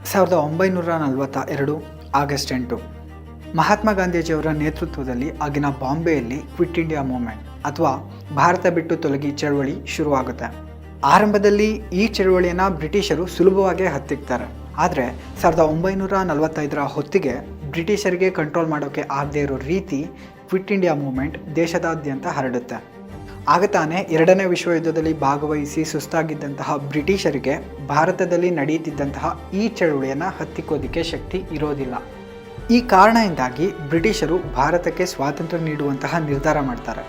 1942 August 8 Mahatma ಗಾಂಧೀಜಿಯವರ ನೇತೃತ್ವದಲ್ಲಿ ಆಗಿನ ಬಾಂಬೆಯಲ್ಲಿ ಕ್ವಿಟ್ ಇಂಡಿಯಾ ಮೂವ್ಮೆಂಟ್ ಅಥವಾ ಭಾರತ ಬಿಟ್ಟು ತೊಲಗಿ ಚಳವಳಿ ಶುರುವಾಗುತ್ತೆ. ಆರಂಭದಲ್ಲಿ ಈ ಚಳವಳಿಯನ್ನು ಬ್ರಿಟಿಷರು ಸುಲಭವಾಗಿ ಹತ್ತಿಕ್ತಾರೆ. ಆದರೆ 1945ರ ಹೊತ್ತಿಗೆ ಬ್ರಿಟಿಷರಿಗೆ ಕಂಟ್ರೋಲ್ ಮಾಡೋಕ್ಕೆ ಆಗದೇ ಇರೋ ರೀತಿ ಕ್ವಿಟ್ ಇಂಡಿಯಾ ಮೂವ್ಮೆಂಟ್ ದೇಶದಾದ್ಯಂತ ಹರಡುತ್ತೆ. ಆಗ ತಾನೇ ಎರಡನೇ ವಿಶ್ವಯುದ್ಧದಲ್ಲಿ ಭಾಗವಹಿಸಿ ಸುಸ್ತಾಗಿದ್ದಂತಹ ಬ್ರಿಟಿಷರಿಗೆ ಭಾರತದಲ್ಲಿ ನಡೆಯುತ್ತಿದ್ದಂತಹ ಈ ಚಳುವಳಿಯನ್ನು ಹತ್ತಿಕ್ಕೋದಕ್ಕೆ ಶಕ್ತಿ ಇರೋದಿಲ್ಲ. ಈ ಕಾರಣದಿಂದಾಗಿ ಬ್ರಿಟಿಷರು ಭಾರತಕ್ಕೆ ಸ್ವಾತಂತ್ರ್ಯ ನೀಡುವಂತಹ ನಿರ್ಧಾರ ಮಾಡ್ತಾರೆ.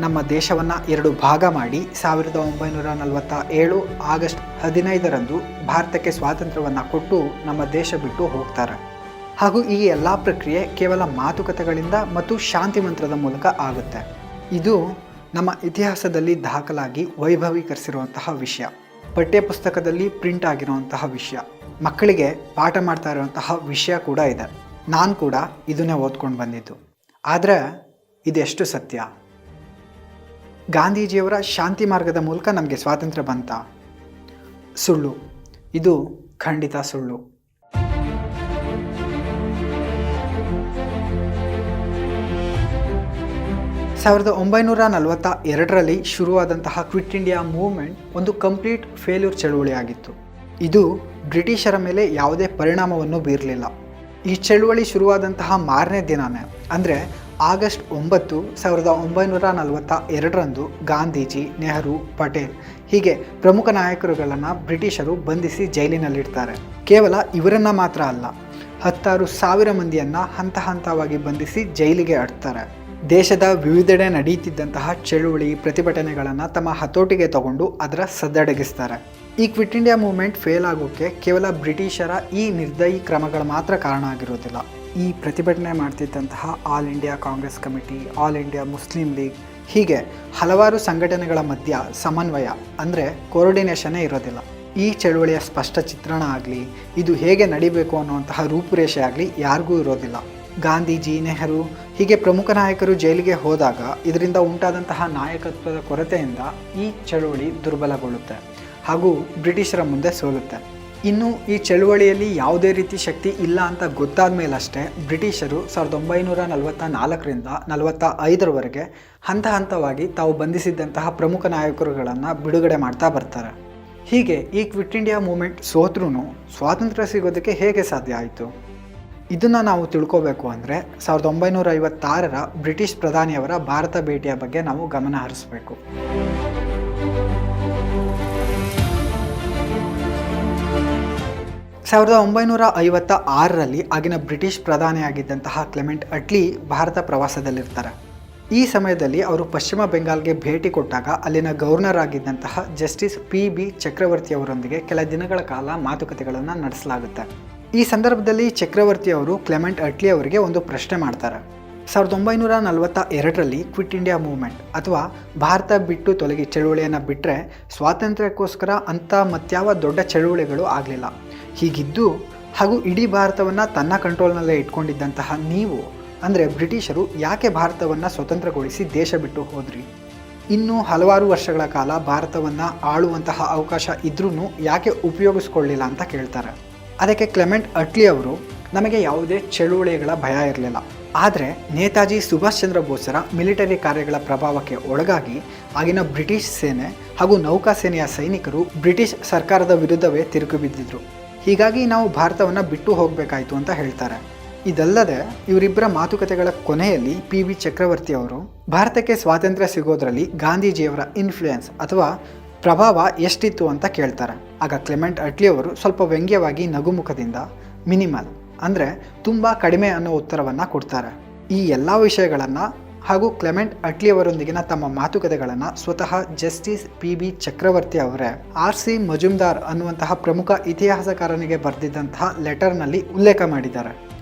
ನಮ್ಮ ದೇಶವನ್ನು ಎರಡು ಭಾಗ ಮಾಡಿ 1947 ಆಗಸ್ಟ್ 15ರಂದು ಭಾರತಕ್ಕೆ ಸ್ವಾತಂತ್ರ್ಯವನ್ನು ಕೊಟ್ಟು ನಮ್ಮ ದೇಶ ಬಿಟ್ಟು ಹೋಗ್ತಾರೆ. ಹಾಗೂ ಈ ಎಲ್ಲ ಪ್ರಕ್ರಿಯೆ ಕೇವಲ ಮಾತುಕತೆಗಳಿಂದ ಮತ್ತು ಶಾಂತಿ ಮಂತ್ರದ ಮೂಲಕ ಆಗುತ್ತೆ. ಇದು ನಮ್ಮ ಇತಿಹಾಸದಲ್ಲಿ ದಾಖಲಾಗಿ ವೈಭವೀಕರಿಸಿರುವಂತಹ ವಿಷಯ, ಪಠ್ಯಪುಸ್ತಕದಲ್ಲಿ ಪ್ರಿಂಟ್ ಆಗಿರುವಂತಹ ವಿಷಯ, ಮಕ್ಕಳಿಗೆ ಪಾಠ ಮಾಡ್ತಾ ಇರುವಂತಹ ವಿಷಯ ಕೂಡ ಇದೆ. ನಾನು ಕೂಡ ಇದನ್ನೇ ಓದ್ಕೊಂಡು ಬಂದಿದ್ದು. ಆದರೆ ಇದೆಷ್ಟು ಸತ್ಯ? ಗಾಂಧೀಜಿಯವರ ಶಾಂತಿ ಮಾರ್ಗದ ಮೂಲಕ ನಮಗೆ ಸ್ವಾತಂತ್ರ್ಯ ಬಂತ? ಸುಳ್ಳು. ಇದು ಖಂಡಿತ ಸುಳ್ಳು. ಸಾವಿರದ 1942ರಲ್ಲಿ ಶುರುವಾದಂತಹ ಕ್ವಿಟ್ ಇಂಡಿಯಾ ಮೂವ್ಮೆಂಟ್ ಒಂದು ಕಂಪ್ಲೀಟ್ ಫೇಲ್ಯೂರ್ ಚಳುವಳಿಯಾಗಿತ್ತು. ಇದು ಬ್ರಿಟಿಷರ ಮೇಲೆ ಯಾವುದೇ ಪರಿಣಾಮವನ್ನು ಬೀರಲಿಲ್ಲ. ಈ ಚಳುವಳಿ ಶುರುವಾದಂತಹ ಮಾರನೇ ದಿನವೇ ಅಂದರೆ ಆಗಸ್ಟ್ 9, 1942ರಂದು ಗಾಂಧೀಜಿ, ನೆಹರು, ಪಟೇಲ್ ಹೀಗೆ ಪ್ರಮುಖ ನಾಯಕರುಗಳನ್ನು ಬ್ರಿಟಿಷರು ಬಂಧಿಸಿ ಜೈಲಿನಲ್ಲಿಡ್ತಾರೆ. ಕೇವಲ ಇವರನ್ನು ಮಾತ್ರ ಅಲ್ಲ, 16,000 ಮಂದಿಯನ್ನು ಹಂತ ಹಂತವಾಗಿ ಬಂಧಿಸಿ ಜೈಲಿಗೆ ಅಡ್ತಾರೆ. ದೇಶದ ವಿವಿಧೆಡೆ ನಡೆಯುತ್ತಿದ್ದಂತಹ ಚಳುವಳಿ ಪ್ರತಿಭಟನೆಗಳನ್ನು ತಮ್ಮ ಹತೋಟಿಗೆ ತಗೊಂಡು ಅದರ ಸದ್ದಡಗಿಸ್ತಾರೆ. ಈ ಕ್ವಿಟ್ ಇಂಡಿಯಾ ಮೂವ್ಮೆಂಟ್ ಫೇಲ್ ಆಗೋಕ್ಕೆ ಕೇವಲ ಬ್ರಿಟಿಷರ ಈ ನಿರ್ದಯಿ ಕ್ರಮಗಳು ಮಾತ್ರ ಕಾರಣ ಆಗಿರೋದಿಲ್ಲ. ಈ ಪ್ರತಿಭಟನೆ ಮಾಡ್ತಿದ್ದಂತಹ All India Congress Committee, All India Muslim League ಹೀಗೆ ಹಲವಾರು ಸಂಘಟನೆಗಳ ಮಧ್ಯ ಸಮನ್ವಯ ಅಂದರೆ ಕೋಆರ್ಡಿನೇಷನ್ನೇ ಇರೋದಿಲ್ಲ. ಈ ಚಳುವಳಿಯ ಸ್ಪಷ್ಟ ಚಿತ್ರಣ ಆಗಲಿ, ಇದು ಹೇಗೆ ನಡಿಬೇಕು ಅನ್ನುವಂತಹ ರೂಪುರೇಷೆ ಆಗಲಿ ಯಾರಿಗೂ ಇರೋದಿಲ್ಲ. ಗಾಂಧೀಜಿ, ನೆಹರು ಹೀಗೆ ಪ್ರಮುಖ ನಾಯಕರು ಜೈಲಿಗೆ ಹೋದಾಗ ಇದರಿಂದ ಉಂಟಾದಂತಹ ನಾಯಕತ್ವದ ಕೊರತೆಯಿಂದ ಈ ಚಳುವಳಿ ದುರ್ಬಲಗೊಳ್ಳುತ್ತೆ ಹಾಗೂ ಬ್ರಿಟಿಷರ ಮುಂದೆ ಸೋಲುತ್ತೆ. ಇನ್ನು ಈ ಚಳುವಳಿಯಲ್ಲಿ ಯಾವುದೇ ರೀತಿ ಶಕ್ತಿ ಇಲ್ಲ ಅಂತ ಗೊತ್ತಾದ ಮೇಲಷ್ಟೇ ಬ್ರಿಟಿಷರು 1944ರಿಂದ 45ರವರೆಗೆ ಹಂತ ಹಂತವಾಗಿ ತಾವು ಬಂಧಿಸಿದ್ದಂತಹ ಪ್ರಮುಖ ನಾಯಕರುಗಳನ್ನು ಬಿಡುಗಡೆ ಮಾಡ್ತಾ ಬರ್ತಾರೆ. ಹೀಗೆ ಈ ಕ್ವಿಟ್ ಇಂಡಿಯಾ ಮೂವ್ಮೆಂಟ್ ಸೋತ್ರೂ ಸ್ವಾತಂತ್ರ್ಯ ಸಿಗೋದಕ್ಕೆ ಹೇಗೆ ಸಾಧ್ಯ ಆಯಿತು? ಇದನ್ನು ನಾವು ತಿಳ್ಕೋಬೇಕು ಅಂದರೆ 1956ರ ಬ್ರಿಟಿಷ್ ಪ್ರಧಾನಿಯವರ ಭಾರತ ಭೇಟಿಯ ಬಗ್ಗೆ ನಾವು ಗಮನ ಹರಿಸಬೇಕು. 1956ರಲ್ಲಿ ಆಗಿನ ಬ್ರಿಟಿಷ್ ಪ್ರಧಾನಿಯಾಗಿದ್ದಂತಹ ಕ್ಲೆಮೆಂಟ್ ಅಟ್ಲಿ ಭಾರತ ಪ್ರವಾಸದಲ್ಲಿರ್ತಾರೆ. ಈ ಸಮಯದಲ್ಲಿ ಅವರು ಪಶ್ಚಿಮ ಬೆಂಗಾಲ್ಗೆ ಭೇಟಿ ಕೊಟ್ಟಾಗ ಅಲ್ಲಿನ ಗವರ್ನರ್ ಆಗಿದ್ದಂತಹ ಜಸ್ಟಿಸ್ PB ಚಕ್ರವರ್ತಿಯವರೊಂದಿಗೆ ಕೆಲ ದಿನಗಳ ಕಾಲ ಮಾತುಕತೆಗಳನ್ನು ನಡೆಸಲಾಗುತ್ತೆ. ಈ ಸಂದರ್ಭದಲ್ಲಿ ಚಕ್ರವರ್ತಿ ಅವರು ಕ್ಲೆಮೆಂಟ್ ಅಟ್ಲಿ ಅವರಿಗೆ ಒಂದು ಪ್ರಶ್ನೆ ಮಾಡ್ತಾರೆ. 1942ರಲ್ಲಿ ಕ್ವಿಟ್ ಇಂಡಿಯಾ ಮೂವ್ಮೆಂಟ್ ಅಥವಾ ಭಾರತ ಬಿಟ್ಟು ತೊಲಗಿ ಚಳುವಳಿಯನ್ನು ಬಿಟ್ಟರೆ ಸ್ವಾತಂತ್ರ್ಯಕ್ಕೋಸ್ಕರ ಅಂಥ ಮತ್ಯಾವ ದೊಡ್ಡ ಚಳುವಳಿಗಳು ಆಗಲಿಲ್ಲ. ಹೀಗಿದ್ದು ಹಾಗೂ ಇಡೀ ಭಾರತವನ್ನು ತನ್ನ ಕಂಟ್ರೋಲ್ನಲ್ಲೇ ಇಟ್ಕೊಂಡಿದ್ದಂತಹ ನೀವು ಅಂದರೆ ಬ್ರಿಟಿಷರು ಯಾಕೆ ಭಾರತವನ್ನು ಸ್ವತಂತ್ರಗೊಳಿಸಿ ದೇಶ ಬಿಟ್ಟು ಹೋದ್ರಿ? ಇನ್ನೂ ಹಲವಾರು ವರ್ಷಗಳ ಕಾಲ ಭಾರತವನ್ನು ಆಳುವಂತಹ ಅವಕಾಶ ಇದ್ರೂ ಯಾಕೆ ಉಪಯೋಗಿಸ್ಕೊಳ್ಳಿಲ್ಲ ಅಂತ ಕೇಳ್ತಾರೆ. ಅದಕ್ಕೆ ಕ್ಲೆಮೆಂಟ್ ಅಟ್ಲಿ ಅವರು, ನಮಗೆ ಯಾವುದೇ ಚಳುವಳಿಗಳ ಭಯ ಇರಲಿಲ್ಲ, ಆದರೆ ನೇತಾಜಿ ಸುಭಾಷ್ ಚಂದ್ರ ಬೋಸರ ಮಿಲಿಟರಿ ಕಾರ್ಯಗಳ ಪ್ರಭಾವಕ್ಕೆ ಒಳಗಾಗಿ ಆಗಿನ ಬ್ರಿಟಿಷ್ ಸೇನೆ ಹಾಗೂ ನೌಕಾಸೇನೆಯ ಸೈನಿಕರು ಬ್ರಿಟಿಷ್ ಸರ್ಕಾರದ ವಿರುದ್ಧವೇ ತಿರುಗಿ ಬಿದ್ದಿದ್ರು. ಹೀಗಾಗಿ ನಾವು ಭಾರತವನ್ನು ಬಿಟ್ಟು ಹೋಗಬೇಕಾಯಿತು ಅಂತ ಹೇಳ್ತಾರೆ. ಇದಲ್ಲದೆ ಇವರಿಬ್ಬರ ಮಾತುಕತೆಗಳ ಕೊನೆಯಲ್ಲಿ PB ಚಕ್ರವರ್ತಿ ಅವರು ಭಾರತಕ್ಕೆ ಸ್ವಾತಂತ್ರ್ಯ ಸಿಗೋದ್ರಲ್ಲಿ ಗಾಂಧೀಜಿಯವರ ಇನ್ಫ್ಲೂಯೆನ್ಸ್ ಅಥವಾ ಪ್ರಭಾವ ಎಷ್ಟಿತ್ತು ಅಂತ ಕೇಳ್ತಾರೆ. ಆಗ ಕ್ಲೆಮೆಂಟ್ ಅಟ್ಲಿ ಅವರು ಸ್ವಲ್ಪ ವ್ಯಂಗ್ಯವಾಗಿ ನಗುಮುಖದಿಂದ ಮಿನಿಮಲ್ ಅಂದರೆ ತುಂಬ ಕಡಿಮೆ ಅನ್ನೋ ಉತ್ತರವನ್ನು ಕೊಡ್ತಾರೆ. ಈ ಎಲ್ಲ ವಿಷಯಗಳನ್ನು ಹಾಗೂ ಕ್ಲೆಮೆಂಟ್ ಅಟ್ಲಿ ಅವರೊಂದಿಗಿನ ತಮ್ಮ ಮಾತುಕತೆಗಳನ್ನು ಸ್ವತಃ ಜಸ್ಟಿಸ್ PB ಚಕ್ರವರ್ತಿ ಅವರೇ RC ಮಜುಮ್ದಾರ್ ಅನ್ನುವಂತಹ ಪ್ರಮುಖ ಇತಿಹಾಸಕಾರನಿಗೆ ಬರೆದಿದ್ದಂತಹ ಲೆಟರ್ನಲ್ಲಿ ಉಲ್ಲೇಖ ಮಾಡಿದ್ದಾರೆ.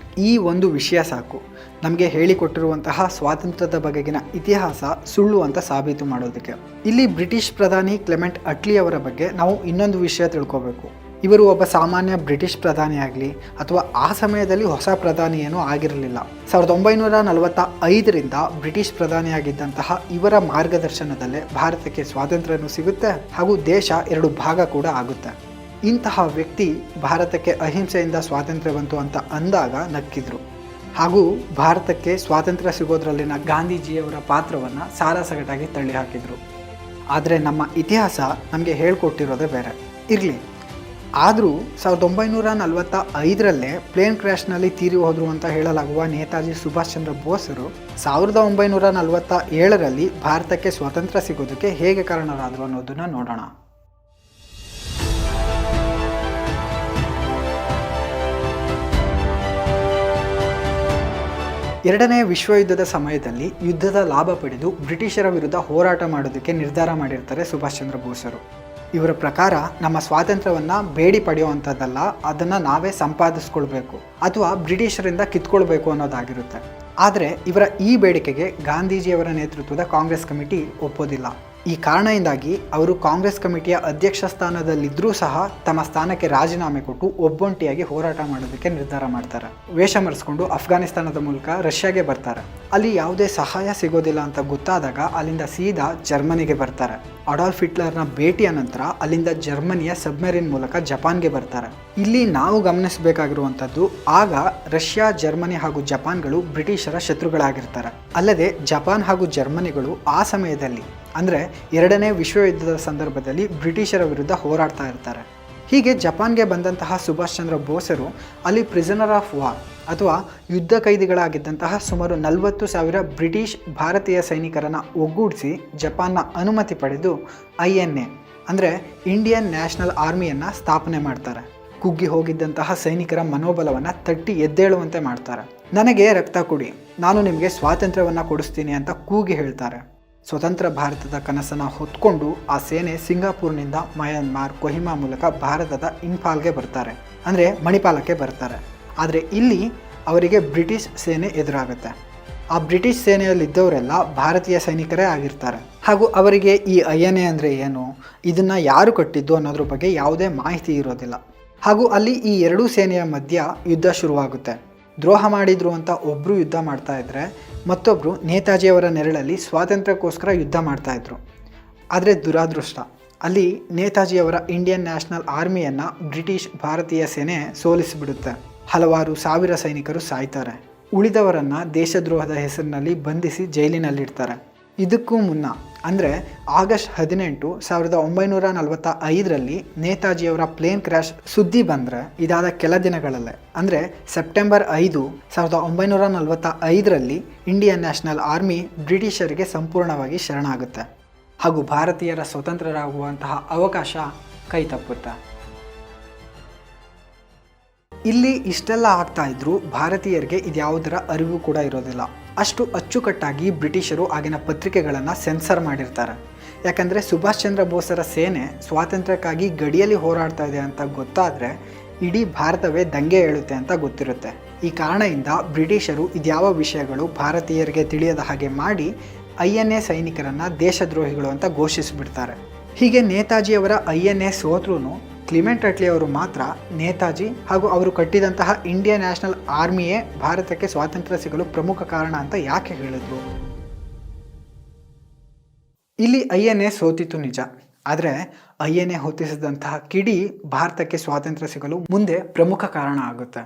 ಈ ಒಂದು ವಿಷಯ ಸಾಕು ನಮಗೆ ಹೇಳಿಕೊಟ್ಟಿರುವಂತಹ ಸ್ವಾತಂತ್ರ್ಯದ ಬಗೆಗಿನ ಇತಿಹಾಸ ಸುಳ್ಳು ಅಂತ ಸಾಬೀತು ಮಾಡೋದಕ್ಕೆ. ಇಲ್ಲಿ ಬ್ರಿಟಿಷ್ ಪ್ರಧಾನಿ ಕ್ಲೆಮೆಂಟ್ ಅಟ್ಲಿ ಅವರ ಬಗ್ಗೆ ನಾವು ಇನ್ನೊಂದು ವಿಷಯ ತಿಳ್ಕೋಬೇಕು. ಇವರು ಒಬ್ಬ ಸಾಮಾನ್ಯ ಬ್ರಿಟಿಷ್ ಪ್ರಧಾನಿಯಾಗಲಿ ಅಥವಾ ಆ ಸಮಯದಲ್ಲಿ ಹೊಸ ಪ್ರಧಾನಿ ಏನೂ ಆಗಿರಲಿಲ್ಲ. 1945ರಿಂದ ಬ್ರಿಟಿಷ್ ಪ್ರಧಾನಿಯಾಗಿದ್ದಂತಹ ಇವರ ಮಾರ್ಗದರ್ಶನದಲ್ಲೇ ಭಾರತಕ್ಕೆ ಸ್ವಾತಂತ್ರ್ಯನೂ ಸಿಗುತ್ತೆ ಹಾಗೂ ದೇಶ ಎರಡು ಭಾಗ ಕೂಡ ಆಗುತ್ತೆ. ಇಂತಹ ವ್ಯಕ್ತಿ ಭಾರತಕ್ಕೆ ಅಹಿಂಸೆಯಿಂದ ಸ್ವಾತಂತ್ರ್ಯ ಬಂತು ಅಂತ ಅಂದಾಗ ನಕ್ಕಿದ್ರು. ಹಾಗೂ ಭಾರತಕ್ಕೆ ಸ್ವಾತಂತ್ರ್ಯ ಸಿಗೋದ್ರಲ್ಲಿನ ಗಾಂಧೀಜಿಯವರ ಪಾತ್ರವನ್ನು ಸಾರಾಸಗಟಾಗಿ ತಳ್ಳಿ ಹಾಕಿದರು. ಆದರೆ ನಮ್ಮ ಇತಿಹಾಸ ನಮಗೆ ಹೇಳ್ಕೊಟ್ಟಿರೋದೇ ಬೇರೆ. ಇರಲಿ, ಆದರೂ 1945ರಲ್ಲೇ ಪ್ಲೇನ್ ಕ್ರ್ಯಾಶ್ನಲ್ಲಿ ತೀರಿ ಹೋದರು ಅಂತ ಹೇಳಲಾಗುವ ನೇತಾಜಿ ಸುಭಾಷ್ ಚಂದ್ರ ಬೋಸರು 1947ರಲ್ಲಿ ಭಾರತಕ್ಕೆ ಸ್ವಾತಂತ್ರ್ಯ ಸಿಗೋದಕ್ಕೆ ಹೇಗೆ ಕಾರಣರಾದರು ಅನ್ನೋದನ್ನು ನೋಡೋಣ. ಎರಡನೇ ವಿಶ್ವಯುದ್ಧದ ಸಮಯದಲ್ಲಿ ಯುದ್ಧದ ಲಾಭ ಪಡೆದು ಬ್ರಿಟಿಷರ ವಿರುದ್ಧ ಹೋರಾಟ ಮಾಡೋದಕ್ಕೆ ನಿರ್ಧಾರ ಮಾಡಿರ್ತಾರೆ ಸುಭಾಷ್ ಚಂದ್ರ ಬೋಸರು. ಇವರ ಪ್ರಕಾರ ನಮ್ಮ ಸ್ವಾತಂತ್ರ್ಯವನ್ನು ಬೇಡಿ ಪಡೆಯುವಂಥದ್ದಲ್ಲ, ಅದನ್ನು ನಾವೇ ಸಂಪಾದಿಸ್ಕೊಳ್ಬೇಕು ಅಥವಾ ಬ್ರಿಟಿಷರಿಂದ ಕಿತ್ಕೊಳ್ಬೇಕು ಅನ್ನೋದಾಗಿರುತ್ತೆ. ಆದರೆ ಇವರ ಈ ಬೇಡಿಕೆಗೆ ಗಾಂಧೀಜಿಯವರ ನೇತೃತ್ವದ ಕಾಂಗ್ರೆಸ್ ಕಮಿಟಿ ಒಪ್ಪೋದಿಲ್ಲ. ಈ ಕಾರಣದಿಂದಾಗಿ ಅವರು ಕಾಂಗ್ರೆಸ್ ಕಮಿಟಿಯ ಅಧ್ಯಕ್ಷ ಸ್ಥಾನದಲ್ಲಿದ್ದರೂ ಸಹ ತಮ್ಮ ಸ್ಥಾನಕ್ಕೆ ರಾಜೀನಾಮೆ ಕೊಟ್ಟು ಒಬ್ಬೊಂಟಿಯಾಗಿ ಹೋರಾಟ ಮಾಡೋದಕ್ಕೆ ನಿರ್ಧಾರ ಮಾಡ್ತಾರೆ. ವೇಷ ಮರೆಸ್ಕೊಂಡು ಅಫ್ಘಾನಿಸ್ತಾನದ ಮೂಲಕ ರಷ್ಯಾಗೆ ಬರ್ತಾರೆ. ಅಲ್ಲಿ ಯಾವುದೇ ಸಹಾಯ ಸಿಗೋದಿಲ್ಲ ಅಂತ ಗೊತ್ತಾದಾಗ ಅಲ್ಲಿಂದ ಸೀದಾ ಜರ್ಮನಿಗೆ ಬರ್ತಾರೆ. ಅಡಾಲ್ಫ್ ಹಿಟ್ಲರ್ನ ಭೇಟಿಯ ನಂತರ ಅಲ್ಲಿಂದ ಜರ್ಮನಿಯ ಸಬ್ಮೆರಿನ್ ಮೂಲಕ ಜಪಾನ್ಗೆ ಬರ್ತಾರೆ. ಇಲ್ಲಿ ನಾವು ಗಮನಿಸಬೇಕಾಗಿರುವಂಥದ್ದು, ಆಗ ರಷ್ಯಾ, ಜರ್ಮನಿ ಹಾಗೂ ಜಪಾನ್ಗಳು ಬ್ರಿಟಿಷರ ಶತ್ರುಗಳಾಗಿರ್ತಾರೆ. ಅಲ್ಲದೆ ಜಪಾನ್ ಹಾಗೂ ಜರ್ಮನಿಗಳು ಆ ಸಮಯದಲ್ಲಿ ಅಂದರೆ ಎರಡನೇ ವಿಶ್ವಯುದ್ಧದ ಸಂದರ್ಭದಲ್ಲಿ ಬ್ರಿಟಿಷರ ವಿರುದ್ಧ ಹೋರಾಡ್ತಾ ಇರ್ತಾರೆ. ಹೀಗೆ ಜಪಾನ್ಗೆ ಬಂದಂತಹ ಸುಭಾಷ್ ಚಂದ್ರ ಬೋಸರು ಅಲ್ಲಿ ಪ್ರಿಸನರ್ ಆಫ್ ವಾರ್ ಅಥವಾ ಯುದ್ಧ ಕೈದಿಗಳಾಗಿದ್ದಂತಹ ಸುಮಾರು 40,000 ಬ್ರಿಟಿಷ್ ಭಾರತೀಯ ಸೈನಿಕರನ್ನು ಒಗ್ಗೂಡಿಸಿ ಜಪಾನ್ನ ಅನುಮತಿ ಪಡೆದು INA ಅಂದರೆ ಇಂಡಿಯನ್ ನ್ಯಾಷನಲ್ ಆರ್ಮಿಯನ್ನು ಸ್ಥಾಪನೆ ಮಾಡ್ತಾರೆ. ಕುಗ್ಗಿ ಹೋಗಿದ್ದಂತಹ ಸೈನಿಕರ ಮನೋಬಲವನ್ನು ತಟ್ಟಿ ಎದ್ದೇಳುವಂತೆ ಮಾಡ್ತಾರೆ. ನನಗೆ ರಕ್ತ ಕೊಡಿ, ನಾನು ನಿಮಗೆ ಸ್ವಾತಂತ್ರ್ಯವನ್ನು ಕೊಡಿಸ್ತೀನಿ ಅಂತ ಕೂಗಿ ಹೇಳ್ತಾರೆ. ಸ್ವತಂತ್ರ ಭಾರತದ ಕನಸನ್ನು ಹೊತ್ಕೊಂಡು ಆ ಸೇನೆ ಸಿಂಗಾಪುರ್ನಿಂದ ಮಯನ್ಮಾರ್, ಕೊಹಿಮಾ ಮೂಲಕ ಭಾರತದ ಇಂಫಾಲ್ಗೆ ಬರ್ತಾರೆ, ಅಂದರೆ ಮಣಿಪಾಲಕ್ಕೆ ಬರ್ತಾರೆ. ಆದರೆ ಇಲ್ಲಿ ಅವರಿಗೆ ಬ್ರಿಟಿಷ್ ಸೇನೆ ಎದುರಾಗುತ್ತೆ. ಆ ಬ್ರಿಟಿಷ್ ಸೇನೆಯಲ್ಲಿದ್ದವರೆಲ್ಲ ಭಾರತೀಯ ಸೈನಿಕರೇ ಆಗಿರ್ತಾರೆ. ಹಾಗೂ ಅವರಿಗೆ ಈ INA ಅಂದರೆ ಏನು, ಇದನ್ನು ಯಾರು ಕಟ್ಟಿದ್ದು ಅನ್ನೋದ್ರ ಬಗ್ಗೆ ಯಾವುದೇ ಮಾಹಿತಿ ಇರೋದಿಲ್ಲ. ಹಾಗೂ ಅಲ್ಲಿ ಈ ಎರಡೂ ಸೇನೆಯ ಮಧ್ಯ ಯುದ್ಧ ಶುರುವಾಗುತ್ತೆ. ದ್ರೋಹ ಮಾಡಿದ್ರು ಅಂತ ಒಬ್ಬರು ಯುದ್ಧ ಮಾಡ್ತಾ ಇದ್ದರೆ ಮತ್ತೊಬ್ಬರು ನೇತಾಜಿಯವರ ನೆರಳಲ್ಲಿ ಸ್ವಾತಂತ್ರ್ಯಕ್ಕೋಸ್ಕರ ಯುದ್ಧ ಮಾಡ್ತಾಯಿದ್ರು. ಆದರೆ ದುರಾದೃಷ್ಟ, ಅಲ್ಲಿ ನೇತಾಜಿಯವರ ಇಂಡಿಯನ್ ನ್ಯಾಷನಲ್ ಆರ್ಮಿಯನ್ನು ಬ್ರಿಟಿಷ್ ಭಾರತೀಯ ಸೇನೆ ಸೋಲಿಸಿಬಿಡುತ್ತೆ. ಹಲವಾರು ಸಾವಿರ ಸೈನಿಕರು ಸಾಯ್ತಾರೆ. ಉಳಿದವರನ್ನು ದೇಶದ್ರೋಹದ ಹೆಸರಿನಲ್ಲಿ ಬಂಧಿಸಿ ಜೈಲಿನಲ್ಲಿಡ್ತಾರೆ. ಇದಕ್ಕೂ ಮುನ್ನ ಅಂದರೆ ಆಗಸ್ಟ್ 18, 1945ರಲ್ಲಿ ನೇತಾಜಿಯವರ ಪ್ಲೇನ್ ಕ್ರ್ಯಾಶ್ ಸುದ್ದಿ ಬಂದರೆ ಇದಾದ ಕೆಲ ದಿನಗಳಲ್ಲೇ ಅಂದರೆ ಸೆಪ್ಟೆಂಬರ್ 5, 1945ರಲ್ಲಿ ಇಂಡಿಯನ್ ನ್ಯಾಷನಲ್ ಆರ್ಮಿ ಬ್ರಿಟಿಷರಿಗೆ ಸಂಪೂರ್ಣವಾಗಿ ಶರಣಾಗುತ್ತೆ ಹಾಗೂ ಭಾರತೀಯರ ಸ್ವತಂತ್ರರಾಗುವಂತಹ ಅವಕಾಶ ಕೈ ತಪ್ಪುತ್ತೆ. ಇಲ್ಲಿ ಇಷ್ಟೆಲ್ಲ ಆಗ್ತಾ ಇದ್ರೂ ಭಾರತೀಯರಿಗೆ ಇದ್ಯಾವುದರ ಅರಿವು ಕೂಡ ಇರೋದಿಲ್ಲ. ಅಷ್ಟು ಅಚ್ಚುಕಟ್ಟಾಗಿ ಬ್ರಿಟಿಷರು ಆಗಿನ ಪತ್ರಿಕೆಗಳನ್ನು ಸೆನ್ಸರ್ ಮಾಡಿರ್ತಾರೆ. ಯಾಕಂದರೆ ಸುಭಾಷ್ ಚಂದ್ರ ಬೋಸರ ಸೇನೆ ಸ್ವಾತಂತ್ರ್ಯಕ್ಕಾಗಿ ಗಡಿಯಲ್ಲಿ ಹೋರಾಡ್ತಾ ಇದೆ ಅಂತ ಗೊತ್ತಾದರೆ ಇಡೀ ಭಾರತವೇ ದಂಗೆ ಏಳುತ್ತೆ ಅಂತ ಗೊತ್ತಿರುತ್ತೆ. ಈ ಕಾರಣದಿಂದ ಬ್ರಿಟಿಷರು ಇದ್ಯಾವ ವಿಷಯಗಳು ಭಾರತೀಯರಿಗೆ ತಿಳಿಯದ ಹಾಗೆ ಮಾಡಿ INA ಸೈನಿಕರನ್ನು ದೇಶದ್ರೋಹಿಗಳು ಅಂತ ಘೋಷಿಸಿಬಿಡ್ತಾರೆ. ಹೀಗೆ ನೇತಾಜಿಯವರ INA ಸೋತ್ರೂ ಕ್ಲಿಮೆಂಟ್ ಅಟ್ಲಿ ಅವರು ಮಾತ್ರ ನೇತಾಜಿ ಹಾಗೂ ಅವರು ಕಟ್ಟಿದಂತಹ ಇಂಡಿಯನ್ ನ್ಯಾಷನಲ್ ಆರ್ಮಿಯೇ ಭಾರತಕ್ಕೆ ಸ್ವಾತಂತ್ರ್ಯ ಸಿಗಲು ಪ್ರಮುಖ ಕಾರಣ ಅಂತ ಯಾಕೆ ಹೇಳಿದ್ರು? ಇಲ್ಲಿ INA ಸೋತಿತ್ತು ನಿಜ, ಆದರೆ INA ಹೊತ್ತಿಸಿದಂತಹ ಕಿಡಿ ಭಾರತಕ್ಕೆ ಸ್ವಾತಂತ್ರ್ಯ ಸಿಗಲು ಮುಂದೆ ಪ್ರಮುಖ ಕಾರಣ ಆಗುತ್ತೆ.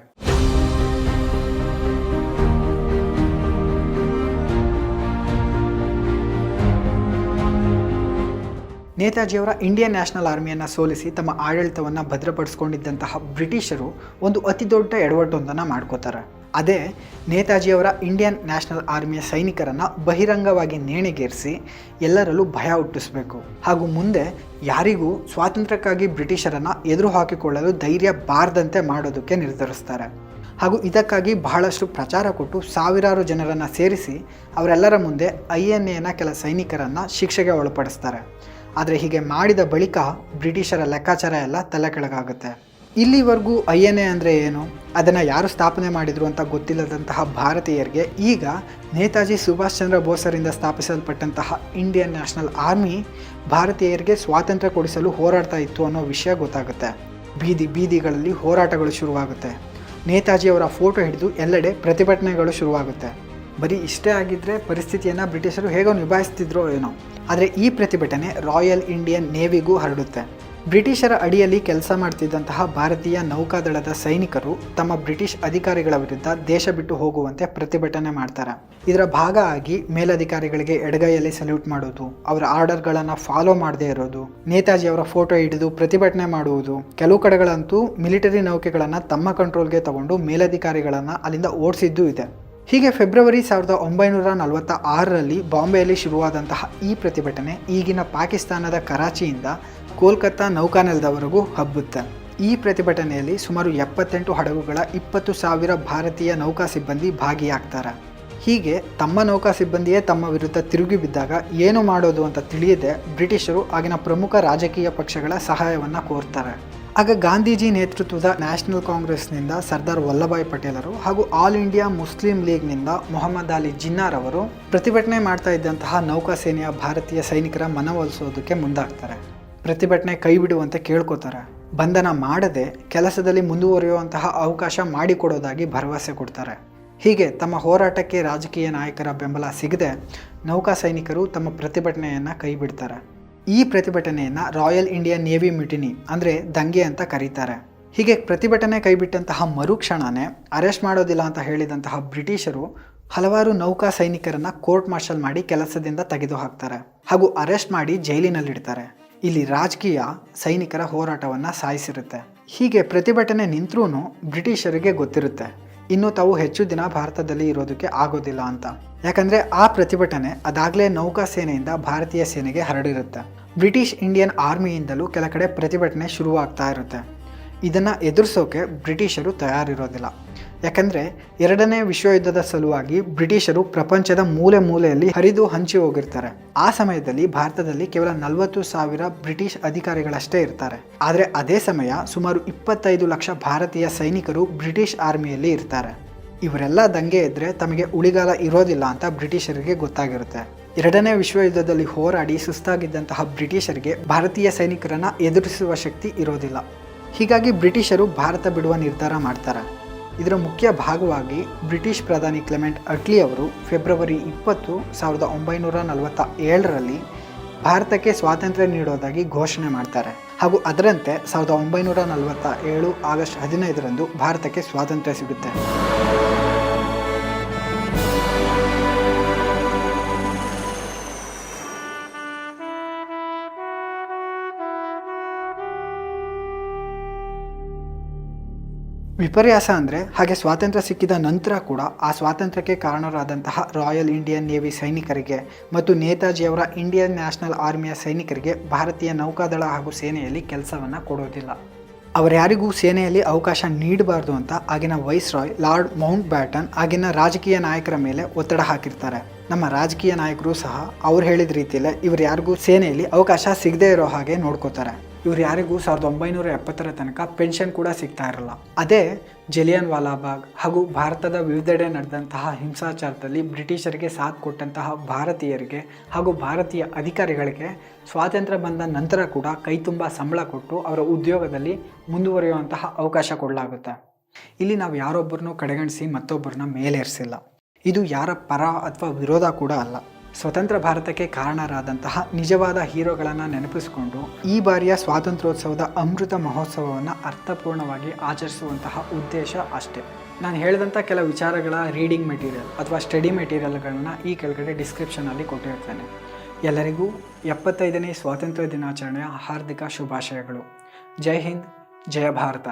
ನೇತಾಜಿಯವರ ಇಂಡಿಯನ್ ನ್ಯಾಷನಲ್ ಆರ್ಮಿಯನ್ನು ಸೋಲಿಸಿ ತಮ್ಮ ಆಡಳಿತವನ್ನು ಭದ್ರಪಡಿಸ್ಕೊಂಡಿದ್ದಂತಹ ಬ್ರಿಟಿಷರು ಒಂದು ಅತಿ ದೊಡ್ಡ ಎಡವಟ್ಟೊಂದನ್ನು ಮಾಡ್ಕೋತಾರೆ. ಅದೇ ನೇತಾಜಿಯವರ ಇಂಡಿಯನ್ ನ್ಯಾಷನಲ್ ಆರ್ಮಿಯ ಸೈನಿಕರನ್ನು ಬಹಿರಂಗವಾಗಿ ನೇಣಿಗೇರಿಸಿ ಎಲ್ಲರಲ್ಲೂ ಭಯ ಹುಟ್ಟಿಸಬೇಕು ಹಾಗೂ ಮುಂದೆ ಯಾರಿಗೂ ಸ್ವಾತಂತ್ರ್ಯಕ್ಕಾಗಿ ಬ್ರಿಟಿಷರನ್ನು ಎದುರು ಹಾಕಿಕೊಳ್ಳಲು ಧೈರ್ಯ ಬಾರದಂತೆ ಮಾಡೋದಕ್ಕೆ ನಿರ್ಧರಿಸ್ತಾರೆ. ಹಾಗೂ ಇದಕ್ಕಾಗಿ ಬಹಳಷ್ಟು ಪ್ರಚಾರ ಕೊಟ್ಟು ಸಾವಿರಾರು ಜನರನ್ನು ಸೇರಿಸಿ ಅವರೆಲ್ಲರ ಮುಂದೆ INAನ ಕೆಲ ಸೈನಿಕರನ್ನು ಶಿಕ್ಷೆಗೆ ಒಳಪಡಿಸ್ತಾರೆ. ಆದರೆ ಹೀಗೆ ಮಾಡಿದ ಬಳಿಕ ಬ್ರಿಟಿಷರ ಲೆಕ್ಕಾಚಾರ ಎಲ್ಲ ತಲೆ ಕೆಳಗಾಗುತ್ತೆ. ಇಲ್ಲಿವರೆಗೂ INA ಅಂದರೆ ಏನು, ಅದನ್ನು ಯಾರು ಸ್ಥಾಪನೆ ಮಾಡಿದರು ಅಂತ ಗೊತ್ತಿಲ್ಲದಂತಹ ಭಾರತೀಯರಿಗೆ ಈಗ Netaji Subhash Chandra ಬೋಸರಿಂದ ಸ್ಥಾಪಿಸಲ್ಪಟ್ಟಂತಹ Indian national army ಭಾರತೀಯರಿಗೆ ಸ್ವಾತಂತ್ರ್ಯ ಕೊಡಿಸಲು ಹೋರಾಡ್ತಾ ಇತ್ತು ಅನ್ನೋ ವಿಷಯ ಗೊತ್ತಾಗುತ್ತೆ. ಬೀದಿಗಳಲ್ಲಿ ಹೋರಾಟಗಳು ಶುರುವಾಗುತ್ತೆ. ನೇತಾಜಿಯವರ ಫೋಟೋ ಹಿಡಿದು ಎಲ್ಲೆಡೆ ಪ್ರತಿಭಟನೆಗಳು ಶುರುವಾಗುತ್ತೆ. ಬರೀ ಇಷ್ಟೇ ಆಗಿದ್ದರೆ ಪರಿಸ್ಥಿತಿಯನ್ನು ಬ್ರಿಟಿಷರು ಹೇಗೋ ನಿಭಾಯಿಸ್ತಿದ್ರೋ ಏನೋ. ಆದರೆ ಈ ಪ್ರತಿಭಟನೆ ರಾಯಲ್ ಇಂಡಿಯನ್ ನೇವಿಗೂ ಹರಡುತ್ತೆ. ಬ್ರಿಟಿಷರ ಅಡಿಯಲ್ಲಿ ಕೆಲಸ ಮಾಡ್ತಿದ್ದಂತಹ ಭಾರತೀಯ ನೌಕಾದಳದ ಸೈನಿಕರು ತಮ್ಮ ಬ್ರಿಟಿಷ್ ಅಧಿಕಾರಿಗಳ ವಿರುದ್ಧ ದೇಶ ಬಿಟ್ಟು ಹೋಗುವಂತೆ ಪ್ರತಿಭಟನೆ ಮಾಡ್ತಾರೆ. ಇದರ ಭಾಗ ಆಗಿ ಮೇಲಧಿಕಾರಿಗಳಿಗೆ ಎಡಗೈಯಲ್ಲಿ ಸಲ್ಯೂಟ್ ಮಾಡೋದು, ಅವರ ಆರ್ಡರ್ಗಳನ್ನು ಫಾಲೋ ಮಾಡದೇ ಇರೋದು, ನೇತಾಜಿ ಅವರ ಫೋಟೋ ಹಿಡಿದು ಪ್ರತಿಭಟನೆ ಮಾಡುವುದು, ಕೆಲವು ಕಡೆಗಳಂತೂ ಮಿಲಿಟರಿ ನೌಕೆಗಳನ್ನು ತಮ್ಮ ಕಂಟ್ರೋಲ್ಗೆ ತಗೊಂಡು ಮೇಲಧಿಕಾರಿಗಳನ್ನು ಅಲ್ಲಿಂದ ಓಡಿಸಿದ್ದೂ ಇದೆ. ಹೀಗೆ ಫೆಬ್ರವರಿ 1946ರಲ್ಲಿ ಬಾಂಬೆಯಲ್ಲಿ ಶುರುವಾದಂತಹ ಈ ಪ್ರತಿಭಟನೆ ಈಗಿನ ಪಾಕಿಸ್ತಾನದ ಕರಾಚಿಯಿಂದ ಕೋಲ್ಕತ್ತಾ ನೌಕಾನೆಲದವರೆಗೂ ಹಬ್ಬುತ್ತೆ. ಈ ಪ್ರತಿಭಟನೆಯಲ್ಲಿ ಸುಮಾರು 78 ಹಡಗುಗಳ 20,000 ಭಾರತೀಯ ನೌಕಾ ಸಿಬ್ಬಂದಿ ಭಾಗಿಯಾಗ್ತಾರೆ. ಹೀಗೆ ತಮ್ಮ ನೌಕಾ ಸಿಬ್ಬಂದಿಯೇ ತಮ್ಮ ವಿರುದ್ಧ ತಿರುಗಿ ಬಿದ್ದಾಗ ಏನು ಮಾಡೋದು ಅಂತ ತಿಳಿಯದೆ ಬ್ರಿಟಿಷರು ಆಗಿನ ಪ್ರಮುಖ ರಾಜಕೀಯ ಪಕ್ಷಗಳ ಸಹಾಯವನ್ನು ಕೋರ್ತಾರೆ. ಆಗ ಗಾಂಧೀಜಿ ನೇತೃತ್ವದ ನ್ಯಾಷನಲ್ ಕಾಂಗ್ರೆಸ್ನಿಂದ ಸರ್ದಾರ್ ವಲ್ಲಭಾಯ್ ಪಟೇಲರು ಹಾಗೂ ಆಲ್ ಇಂಡಿಯಾ ಮುಸ್ಲಿಂ ಲೀಗ್ನಿಂದ ಮೊಹಮ್ಮದ್ ಅಲಿ ಜಿನ್ನಾರ್ ಅವರು ಪ್ರತಿಭಟನೆ ಮಾಡ್ತಾ ಇದ್ದಂತಹ ನೌಕಾಸೇನೆಯ ಭಾರತೀಯ ಸೈನಿಕರ ಮನವೊಲಿಸೋದಕ್ಕೆ ಮುಂದಾಗ್ತಾರೆ. ಪ್ರತಿಭಟನೆ ಕೈ ಬಿಡುವಂತೆ ಕೇಳ್ಕೋತಾರೆ. ಬಂಧನ ಮಾಡದೆ ಕೆಲಸದಲ್ಲಿ ಮುಂದುವರಿಯುವಂತಹ ಅವಕಾಶ ಮಾಡಿಕೊಡೋದಾಗಿ ಭರವಸೆ ಕೊಡ್ತಾರೆ. ಹೀಗೆ ತಮ್ಮ ಹೋರಾಟಕ್ಕೆ ರಾಜಕೀಯ ನಾಯಕರ ಬೆಂಬಲ ಸಿಗದೆ ನೌಕಾ ಸೈನಿಕರು ತಮ್ಮ ಪ್ರತಿಭಟನೆಯನ್ನು ಕೈ ಬಿಡ್ತಾರೆ. ಈ ಪ್ರತಿಭಟನೆಯನ್ನು ರಾಯಲ್ ಇಂಡಿಯನ್ ನೇವಿ ಮ್ಯುಟಿನಿ ಅಂದರೆ ದಂಗೆ ಅಂತ ಕರೀತಾರೆ. ಹೀಗೆ ಪ್ರತಿಭಟನೆ ಕೈಬಿಟ್ಟಂತಹ ಮರುಕ್ಷಣನೇ ಅರೆಸ್ಟ್ ಮಾಡೋದಿಲ್ಲ ಅಂತ ಹೇಳಿದಂತಹ ಬ್ರಿಟಿಷರು ಹಲವಾರು ನೌಕಾ ಸೈನಿಕರನ್ನು ಕೋರ್ಟ್ ಮಾರ್ಷಲ್ ಮಾಡಿ ಕೆಲಸದಿಂದ ತೆಗೆದು ಹಾಕ್ತಾರೆ ಹಾಗೂ ಅರೆಸ್ಟ್ ಮಾಡಿ ಜೈಲಿನಲ್ಲಿಡ್ತಾರೆ. ಇಲ್ಲಿ ರಾಜಕೀಯ ಸೈನಿಕರ ಹೋರಾಟವನ್ನು ಸಾಯಿಸಿರುತ್ತೆ. ಹೀಗೆ ಪ್ರತಿಭಟನೆ ನಿಂತರೂ ಬ್ರಿಟಿಷರಿಗೆ ಗೊತ್ತಿರುತ್ತೆ ಇನ್ನು ತಾವು ಹೆಚ್ಚು ದಿನ ಭಾರತದಲ್ಲಿ ಇರೋದಕ್ಕೆ ಆಗೋದಿಲ್ಲ ಅಂತ. ಯಾಕಂದರೆ ಆ ಪ್ರತಿಭಟನೆ ಅದಾಗಲೇ ನೌಕಾ ಸೇನೆಯಿಂದ ಭಾರತೀಯ ಸೇನೆಗೆ ಹರಡಿರುತ್ತೆ. ಬ್ರಿಟಿಷ್ ಇಂಡಿಯನ್ ಆರ್ಮಿಯಿಂದಲೂ ಕೆಲ ಕಡೆ ಪ್ರತಿಭಟನೆ ಶುರುವಾಗ್ತಾ ಇರುತ್ತೆ. ಇದನ್ನು ಎದುರಿಸೋಕೆ ಬ್ರಿಟಿಷರು ತಯಾರಿರೋದಿಲ್ಲ. ಯಾಕಂದರೆ 2ನೇ ವಿಶ್ವಯುದ್ಧದ ಸಲುವಾಗಿ ಬ್ರಿಟಿಷರು ಪ್ರಪಂಚದ ಮೂಲೆ ಮೂಲೆಯಲ್ಲಿ ಹರಿದು ಹಂಚಿ ಹೋಗಿರ್ತಾರೆ. ಆ ಸಮಯದಲ್ಲಿ ಭಾರತದಲ್ಲಿ ಕೇವಲ 40,000 ಬ್ರಿಟಿಷ್ ಅಧಿಕಾರಿಗಳಷ್ಟೇ ಇರ್ತಾರೆ. ಆದರೆ ಅದೇ ಸಮಯ ಸುಮಾರು 25 ಲಕ್ಷ ಭಾರತೀಯ ಸೈನಿಕರು ಬ್ರಿಟಿಷ್ ಆರ್ಮಿಯಲ್ಲಿ ಇರ್ತಾರೆ. ಇವರೆಲ್ಲ ದಂಗೆ ಇದ್ದರೆ ತಮಗೆ ಉಳಿಗಾಲ ಇರೋದಿಲ್ಲ ಅಂತ ಬ್ರಿಟಿಷರಿಗೆ ಗೊತ್ತಾಗಿರುತ್ತೆ. 2ನೇ ವಿಶ್ವಯುದ್ಧದಲ್ಲಿ ಹೋರಾಡಿ ಸುಸ್ತಾಗಿದ್ದಂತಹ ಬ್ರಿಟಿಷರಿಗೆ ಭಾರತೀಯ ಸೈನಿಕರನ್ನು ಎದುರಿಸುವ ಶಕ್ತಿ ಇರೋದಿಲ್ಲ. ಹೀಗಾಗಿ ಬ್ರಿಟಿಷರು ಭಾರತ ಬಿಡುವ ನಿರ್ಧಾರ ಮಾಡ್ತಾರೆ. ಇದರ ಮುಖ್ಯ ಭಾಗವಾಗಿ ಬ್ರಿಟಿಷ್ ಪ್ರಧಾನಿ ಕ್ಲೆಮೆಂಟ್ ಅಟ್ಲಿ ಅವರು ಫೆಬ್ರವರಿ 20, 1947ರಲ್ಲಿ ಭಾರತಕ್ಕೆ ಸ್ವಾತಂತ್ರ್ಯ ನೀಡೋದಾಗಿ ಘೋಷಣೆ ಮಾಡ್ತಾರೆ ಹಾಗೂ ಅದರಂತೆ 1947 ಆಗಸ್ಟ್ 15ರಂದು ಭಾರತಕ್ಕೆ ಸ್ವಾತಂತ್ರ್ಯ ಸಿಗುತ್ತೆ. ವಿಪರ್ಯಾಸ ಅಂದರೆ ಹಾಗೆ ಸ್ವಾತಂತ್ರ್ಯ ಸಿಕ್ಕಿದ ನಂತರ ಕೂಡ ಆ ಸ್ವಾತಂತ್ರ್ಯಕ್ಕೆ ಕಾರಣರಾದಂತಹ ರಾಯಲ್ ಇಂಡಿಯನ್ ನೇವಿ ಸೈನಿಕರಿಗೆ ಮತ್ತು ನೇತಾಜಿಯವರ ಇಂಡಿಯನ್ ನ್ಯಾಷನಲ್ ಆರ್ಮಿಯ ಸೈನಿಕರಿಗೆ ಭಾರತೀಯ ನೌಕಾದಳ ಹಾಗೂ ಸೇನೆಯಲ್ಲಿ ಕೆಲಸವನ್ನು ಕೊಡೋದಿಲ್ಲ. ಅವರ್ಯಾರಿಗೂ ಸೇನೆಯಲ್ಲಿ ಅವಕಾಶ ನೀಡಬಾರ್ದು ಅಂತ ಆಗಿನ ವೈಸ್ರಾಯ್ ಲಾರ್ಡ್ ಮೌಂಟ್ ಬ್ಯಾಟನ್ ಆಗಿನ ರಾಜಕೀಯ ನಾಯಕರ ಮೇಲೆ ಒತ್ತಡ ಹಾಕಿರ್ತಾರೆ. ನಮ್ಮ ರಾಜಕೀಯ ನಾಯಕರು ಸಹ ಅವ್ರು ಹೇಳಿದ ರೀತಿಯಲ್ಲೇ ಇವ್ರು ಯಾರಿಗೂ ಸೇನೆಯಲ್ಲಿ ಅವಕಾಶ ಸಿಗದೇ ಇರೋ ಹಾಗೆ ನೋಡ್ಕೋತಾರೆ. ಇವ್ರು ಯಾರಿಗೂ 1970ರ ತನಕ ಪೆನ್ಷನ್ ಕೂಡ ಸಿಗ್ತಾ ಇರಲ್ಲ. ಅದೇ ಜಲಿಯನ್ ವಾಲಾಬಾಗ್ ಹಾಗೂ ಭಾರತದ ವಿವಿಧೆಡೆ ನಡೆದಂತಹ ಹಿಂಸಾಚಾರದಲ್ಲಿ ಬ್ರಿಟಿಷರಿಗೆ ಸಾಥ್ ಕೊಟ್ಟಂತಹ ಭಾರತೀಯರಿಗೆ ಹಾಗೂ ಭಾರತೀಯ ಅಧಿಕಾರಿಗಳಿಗೆ ಸ್ವಾತಂತ್ರ್ಯ ಬಂದ ನಂತರ ಕೂಡ ಕೈ ತುಂಬ ಸಂಬಳ ಕೊಟ್ಟು ಅವರ ಉದ್ಯೋಗದಲ್ಲಿ ಮುಂದುವರಿಯುವಂತಹ ಅವಕಾಶ ಕೊಡಲಾಗುತ್ತೆ. ಇಲ್ಲಿ ನಾವು ಯಾರೊಬ್ಬರನ್ನೂ ಕಡೆಗಣಿಸಿ ಮತ್ತೊಬ್ಬರನ್ನ ಮೇಲೇರಿಸಿಲ್ಲ. ಇದು ಯಾರ ಪರ ಅಥವಾ ವಿರೋಧ ಕೂಡ ಅಲ್ಲ. ಸ್ವತಂತ್ರ ಭಾರತಕ್ಕೆ ಕಾರಣರಾದಂತಹ ನಿಜವಾದ ಹೀರೋಗಳನ್ನು ನೆನಪಿಸಿಕೊಂಡು ಈ ಬಾರಿಯ ಸ್ವಾತಂತ್ರ್ಯೋತ್ಸವದ ಅಮೃತ ಮಹೋತ್ಸವವನ್ನು ಅರ್ಥಪೂರ್ಣವಾಗಿ ಆಚರಿಸುವಂತಹ ಉದ್ದೇಶ ಅಷ್ಟೇ. ನಾನು ಹೇಳಿದಂಥ ಕೆಲ ವಿಚಾರಗಳ ರೀಡಿಂಗ್ ಮೆಟೀರಿಯಲ್ ಅಥವಾ ಸ್ಟಡಿ ಮೆಟೀರಿಯಲ್ಗಳನ್ನ ಈ ಕೆಳಗಡೆ ಡಿಸ್ಕ್ರಿಪ್ಷನಲ್ಲಿ ಕೊಟ್ಟಿರ್ತೇನೆ. ಎಲ್ಲರಿಗೂ 75ನೇ ಸ್ವಾತಂತ್ರ್ಯ ದಿನಾಚರಣೆಯ ಹಾರ್ದಿಕ ಶುಭಾಶಯಗಳು. ಜೈ ಹಿಂದ್, ಜಯ ಭಾರತ.